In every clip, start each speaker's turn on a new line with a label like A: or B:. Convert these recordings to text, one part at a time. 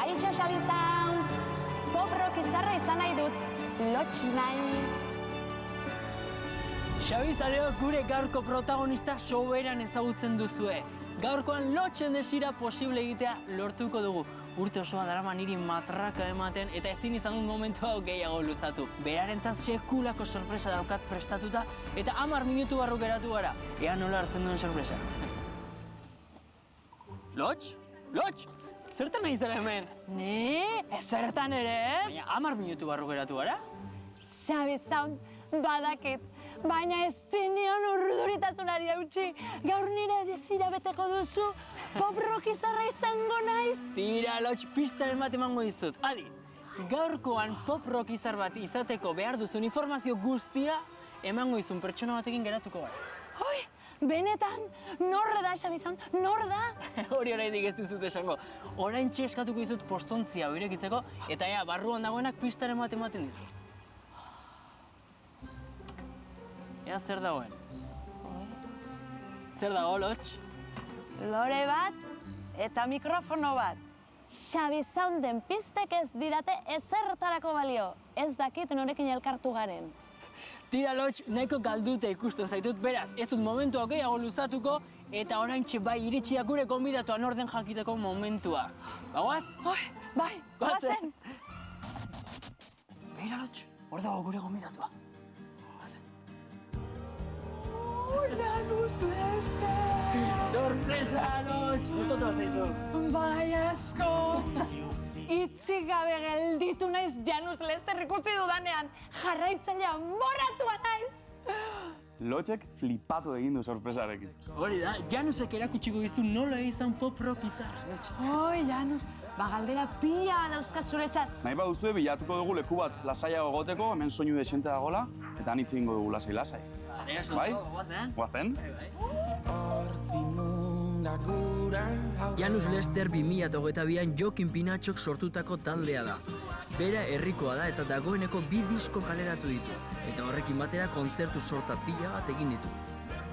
A: Kaixo, Xabi Sound! Pop rock izarra izan nahi dut, lotx naiz.
B: Xabi zaleok gure gaurko protagonista soberan ezagutzen duzue. Gaurkoan lotxen desira posible egitea lortuko dugu. Urte osoa darama niri matraka ematen eta ezin izan dut momentu hau gehiago luzatu. Berarentzat sekulako sorpresa daukat prestatuta eta 10 minutu barru geratu gara. Ea nola hartzen duen sorpresa. Lotx? Lotx! Zertan nahi zara hemen?
A: Ni? Ezertan ere ez?
B: Baina 10 minutu barru geratu gara?
A: Xabi Sound, badakit. Baina ezin nion urduritasunari hautsi. Gaur nire desira beteko duzu. Pop rock izarra izango naiz.
B: Tira, Lotx, pistaren bat emango dizut. Adi, gaurkoan pop rock izar bat izateko behar duzun informazio guztia emango dizun pertsona batekin geratuko gara.
A: Oi, benetan, nor da, Xabi Sound, nor da?
B: Hori oraindik ez dizut esango. Oraintxe eskatuko dizut postontzia hau irekitzeko eta ea barruan dagoenak pistaren bat ematen dizu. Ea zer dagoen? Zer dago, Lotx?
A: Lore bat eta mikrofono bat. Xabi Sounden pistek ez didate ezertarako balio. Ez dakit norekin elkartu garen.
B: Tira, Lotx, nahiko galduta ikusten zaitut, beraz, ez dut momentua gehiago luzatuko eta oraintxe bai iritsi da gure gonbidatua norden jakiteko momentua. Bagoaz?
A: Bai, goazen!
B: Begira, Lotx, hor dago gure gonbidatua.
A: Janus Lester!
B: Sorpresa, Lotx! Gustatu bat zaizu?
A: Bai asko! Itzik gabe gelditu naiz Janus Lester ikusi dudanean. Jarraitzailea moratua naiz!
C: Lotxek flipatu egin du sorpresarekin.
B: Hori da, Janusek erakutsiko dizu nola izan pop rock izarra, Lotx.
A: Oi, Janus, galdera pila dauzkat zuretzat.
C: Nahi baduzue bilatuko dugu leku bat lasaiago egoteko, hemen soinu desente dagoela, eta han hitz egingo dugu lasai-lasai. Bai? Goazen?
D: Janus Lester 2022an Jokin Pinatxok sortutako taldea da. Bera herrikoa da eta dagoeneko 2 disko kaleratu ditu, eta horrekin batera kontzertu sorta pila bat egin ditu.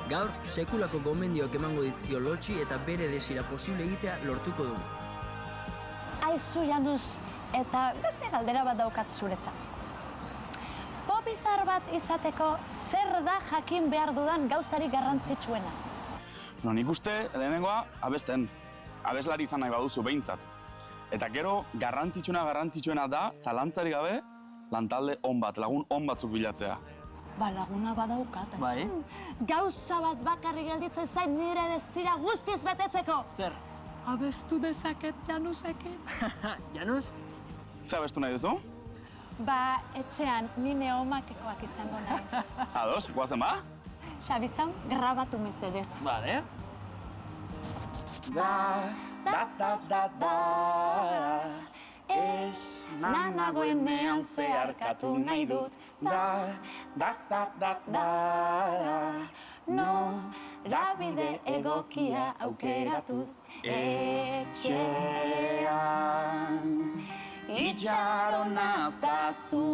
D: Gaur, sekulako gomendioak emango dizkio Lotxi eta bere desira posible egitea lortuko dugu.
A: Aizu, Janus, eta beste galdera bat daukat zuretzat. Pop izar bat izateko zer da jakin behar dudan gauzarik garrantzitsuena?
C: No, nik uste, lehenengoa, abesten. Abeslari izan nahi baduzu behintzat. Eta gero, garrantzitsuena da, zalantzarik gabe, lantalde on bat, lagun on batzuk bilatzea.
A: Ba, laguna badaukat, aizu.
B: Bai?
A: Gauza bat bakarrik gelditzen zait nire desira guztiz betetzeko.
B: Zer?
A: Abestu dezaket Janusekin.
B: Janus?
C: Ze abestu nahi duzu?
A: Ba, etxean, ni neomakekoak izango naiz.
C: Ados, goazen ba?
A: Xabi Sound, grabatu mesedez.
B: Vale.
A: Ez nagoenean zeharkatu nahi dut. Norabide egokia aukeratuz etxean. Itxarona zazu,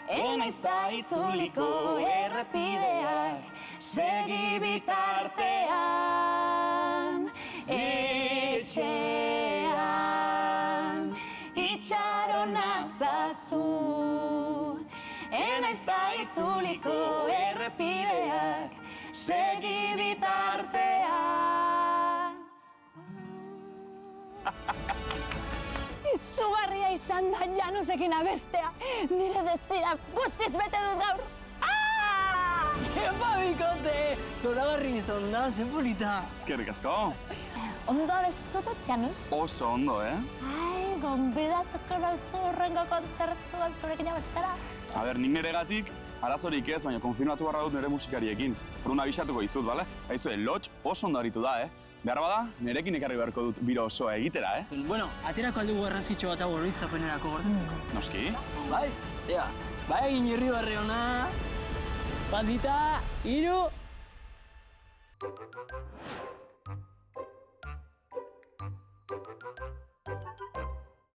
A: enaiz da itzuliko errepideak, segi bitartean, etxean. Itxarona zazu, enaiz da itzuliko errepideak, segi bitartean. Izugarria izan da Janusekin abestea. Nire desira guztiz bete dut gaur.
B: Epa, bikote! Zoragarri izan da, zen polita.
C: Eskerrik asko.
A: Ondo abestu dut, Janus?
C: Oso ondo,
A: Ai, gonbidatuko nauzu hurrengo kontzertuan zurekin abestera.
C: A ber, nik niregatik arazorik ez, baina konfirmatu barra dut nire musikariekin. Orduan abisatuko dizut, bale? Aizue, Lotx oso ondo aritu da, Behar bada, nirekin ekarri beharko dut biro osoa egitera,
B: Bueno, aterako aldugu errazitxo bat hau oroitzapenerako gordetzeko.
C: Noski?
B: Bai, ea, bai egin Irribarre ona. Bandita, 3.